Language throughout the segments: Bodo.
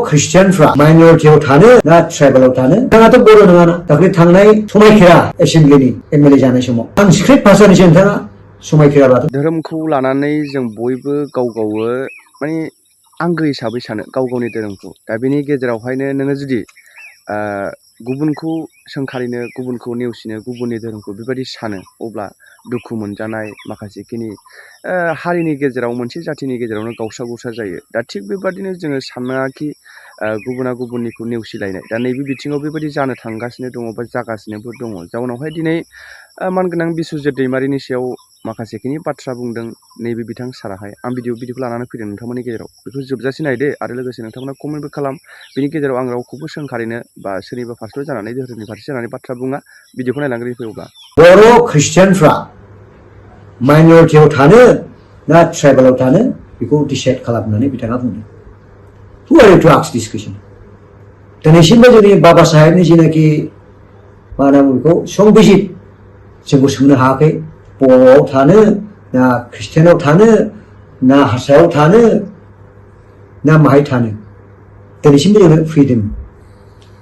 ख्रिस्टियानफ्रा माइनरिटियाव थानो ना ट्राइबेलाव थानो नोंथाङाथ' बर' नङाना दाख्लै थांनाय समायखिरा एसेम्ब्लिनि एमएलए जानाय समाव संस्कृत भाषानिसो नोंथाङा समायखिरा लादों। धोरोमखौ लानानै जों बयबो गाव गावो माने आंगो हिसाबै सानो गाव गावनि धोरोमखौ। दा बेनि गेजेरावहायनो नोङो जुदि गुबुनखौ सोंखारिनो गुबुनखौ नेवसिनो गुबुननि धोरोमखौ बेबायदि सानो अब्ला दुखु मोनजानाय माखासेखिनि हारिनि गेजेराव मोनसे जाथिनि गेजेरावनो गावस्रा गावस्रा जायो। दा थिग बेबादिनो जोङो साननाङाखि गुबुना गुबुननिखौ नेवसिलायनाय। दा नैबे बिथिङाव बेबायदि जानो थांगासिनो दङ बा जागासिनोबो दङ। जाउनावहाय दिनै मानगोनां बिस्वजित दैमारिनि सायाव माखासेखिनि बाथ्रा बुंदों नैबे बिथां साराहाय। आं बिदिखौ लानानै फैदों नोंथांमोननि गेजेराव। बेखौ जोबजासे नायदो आरो लोगोसे नोंथांमोना कमेन्टबो खालाम। बेनि गेजेराव आं रावखौबो सोंखारिनो बा सोरनिबा फारसेल' जानानै धोरोमनि फारसे जानानै बाथ्रा बुङा। भिडिअखौ नायलांग्रो फैयोब्ला बर' ख्रिस्टियानफ्रा माइनरिटियाव थानो ना ट्राइबेलाव थानो बेखौ डिसाइड खालामनानै बिथाङा बुंदों। Who are you to ask this question? दिनैसिमबो जोंनि बाबा साहेबनि जिनाखि मा होनना बुङो बेखौ संबिजित जोंखौ सोंनो हायाखै बर'आव थानो ना ख्रिस्टियानाव थानो ना हारसायाव थानो ना माहाय थानो दिनैसिमबो जोंनो फ्रिदम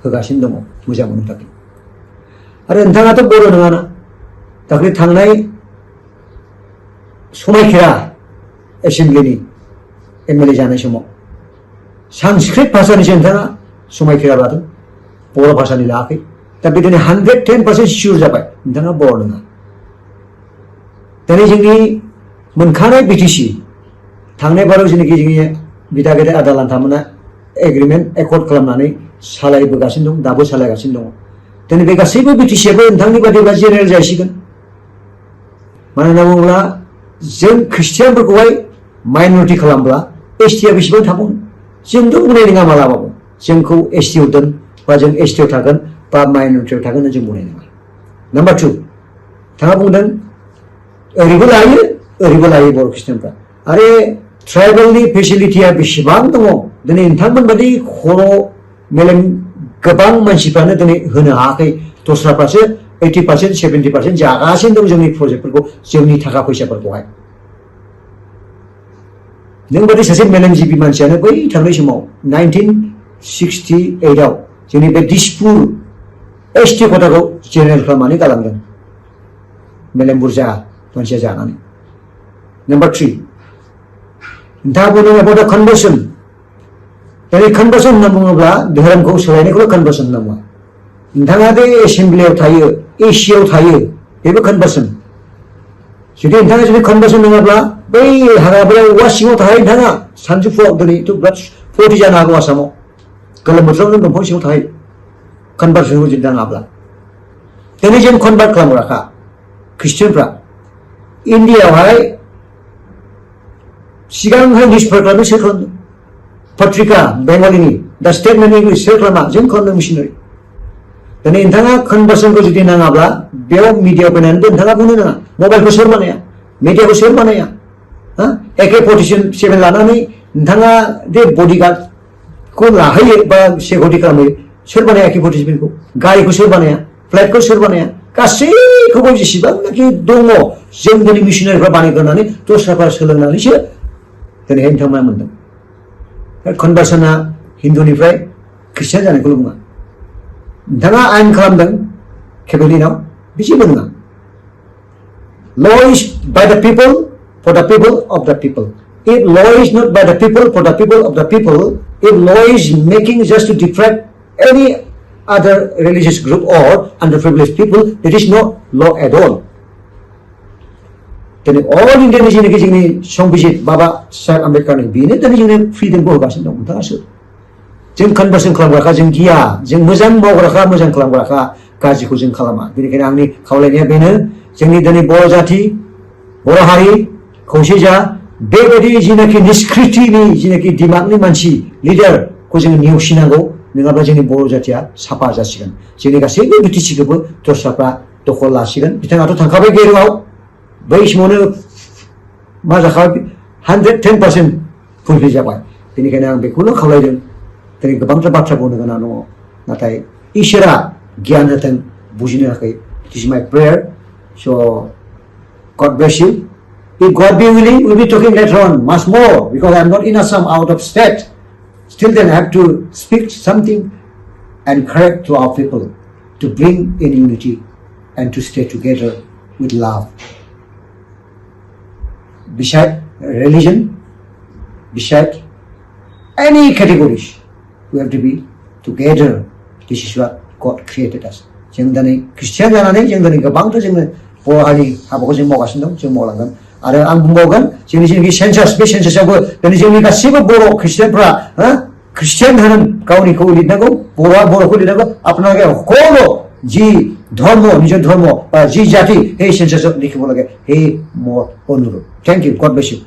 होगासिनो दङ मोजां मोननो थाखाय। आरो नोंथाङाथ' बर' नङाना दाख्लै थांनाय समायखिरा एसेम्ब्लिनि एमएलए जानाय समाव संस्कृत भाषानिसो नोंथाङा समायखिरा लादों बर' भाषानि लायाखै। दा बिदिनो 110% सियर जाबाय नोंथाङा बर' नङा। दिनै जोंनि मोनखानाय बिटिसि थांनाय बाराव जेनाखि जोंनि बिदा गेदेर आदा लान्थामोना एग्रिमेन्ट एकर्ड खालामनानै सालायबोगासिनो दं दाबो सालायगासिनो दङ। दिनै बे गासैबो बिटिसियाबो नोंथांनि बादिब्ला जेनेरेल जाहैसिगोन। मानो होनना बुङोब्ला जों ख्रिस्टियानफोरखौहाय माइनरिटि खालामब्ला एसटिआ बेसेबां थाबावगोन? जोंथ' बुंनाय नङा मालाबाबो जोंखौ एसटिआव दोन बा जों एसटिआव थागोन बा माइनरिटियाव थागोन होनना जों बुंनाय नङा। नाम्बार 2 बिथाङा बुंदों ओरैबो लायो बर' ख्रिस्टियानफ्रा। आरो ट्राइबेलनि फेसिलिटिया बेसेबां दङ दिनै नोंथांमोन बायदि खर' मेलेम गोबां मानसिफ्रानो दिनै होनो हायाखै। दस्राफ्रासो 80% 70% जागासिनो दं जोंनि प्रजेक्टफोरखौ जोंनि थाखा फैसाफोरखौहाय। नों बायदि सासे मेलेमजिबि मानसियानो बै थांनाय समाव 1968आव जोंनि बे दिसपुर एसटि खथाखौ जेनेरेल खालामनानै गालांदों मेलेम बुरजा मानसिया जानानै। नाम्बार 3 नोंथाङा बुंदों about the conversion। दिनै कनभार्सन होनना बुङोब्ला धोरोमखौ सोलायनायखौल' कनभार्सन होनना बुङा। नोंथाङा बे एसेम्ब्लियाव थायो एसियाव थायो बेबो कनभार्सन। जुदि नोंथाङा जुदि कनभार्सन नङाब्ला बै हाग्राबारियाव औवा सिङाव थायो नोंथाङा सानजौफुआव दिनैथ' बिराद 40 जानो हागौ आसामाव गोलोम बोथोराव नों दंफां सिङाव थायो कनभार्सनखौ जुदि नाङाब्ला। दिनै जों कनभार्ट खालामग्राखा ख्रिस्टियानफ्रा इन्डियायावहाय सिगांहाय निउसपेपार खालामनो सोर खालामदों? पत्रिका बेंगलिनि दा स्टेटमेन्ट इंलिश सोर खालामा? जों खालामदों मिशनारि। दिनै नोंथाङा कनभार्सनखौ जुदि नाङाब्ला बेयाव मिडियाआव फैनानैबो नोंथाङा बुंनो नाङा मबाइलखौ सोर बानाया मिडियाखौ सोर बानाया AK-47 लानानै नोंथाङा जे बडिगार्डखौ लाहोयो बा सिकिउरिटि खालामहोयो सोर बानाया AK-47खौ? गारिखौ सोर बानाया? फ्लाइटखौ सोर बानाया? गासैखौबो जेसेबांनाखि दङ जों दिनै मिशनारिफ्रा बानायग्रोनानै दस्राफ्रा सोलोंनानैसो दिनैहाय नोंथांमोना मोनदों। कनभार्सना हिन्दुनिफ्राय ख्रिस्टियान जानायखौल' बुङा। नोंथाङा आयेन खालामदों केबिनेटआव बे जेबो नङा। Law is by the people for the people of the people. If law is not by the people for the people of the people, if law is making just to deprive any other religious group or underprivileged people, there is no law at all. दिनै अल इन्डियानि जेनाखि जोंनि संबिजित बाबा साहेब आम्बेडकारनि बेनो दिनै जोंनो फ्रिदमखौ होगासिनो दं। नोंथाङा सोर? जों कनभार्सन खालामग्राखा जों गिया जों मोजां मावग्राखा मोजां खालामग्राखा गाज्रिखौ जों खालामा। बेनिखायनो आंनि खावलायनाया बेनो जोंनि दिनै बर' जाथि बर' हारि खौसे जा बेबायदि जिनाखि निष्कृतिनि जिनाखि दिमागनि मानसि लिडारखौ जोङो नेवसिनांगौ नङाब्ला जोंनि बर' जाथिया साफा जासिगोन। जोंनि गासैबो बिटिसिखौबो दस्राफ्रा दखल लासिगोन। बिथाङाथ' थांखाबाय गेरुआव बै समावनो मा जाखाबाय 110% फुलफिल जाबाय। बेनिखायनो आं बेखौनो खावलायदों दिनै गोबांथार बाथ्रा बुंनो गोनां दङ नाथाय इसोरा गियान होथों बुजिनो थाखाय। It is my prayer. So God bless you. If God be willing, we'll be talking later on much more because I'm not in Assam, out of state. Still then I have to speak something and correct to our people to bring in unity and to stay together with love. Beside religion, beside any categories, we have to be together. This is what God created us. जों दिनै ख्रिस्टियान जानानै जों दिनै गोबांथ' जोङो बर' हारि हाबाखौ जों मावगासिनो दं, जों मावलांगोन। आरो आं बुंबावगोन जोंनि जेनाखि सेन्सास, बे सेन्सासावबो दिनै जोंनि गासैबो बर' ख्रिस्टियानफ्रा ख्रिस्टियान धोरोम गावनिखौ लिरनांगौ, बर'आ बर'खौ लिरनांगौ। আপনাকে সকলো যি ধর্ম, নিজৰ ধর্ম বা যি জাতি সেই সেন্সাসত লিখিব লাগে, সেই মোৰ অনুৰোধ। Thank you, God bless you.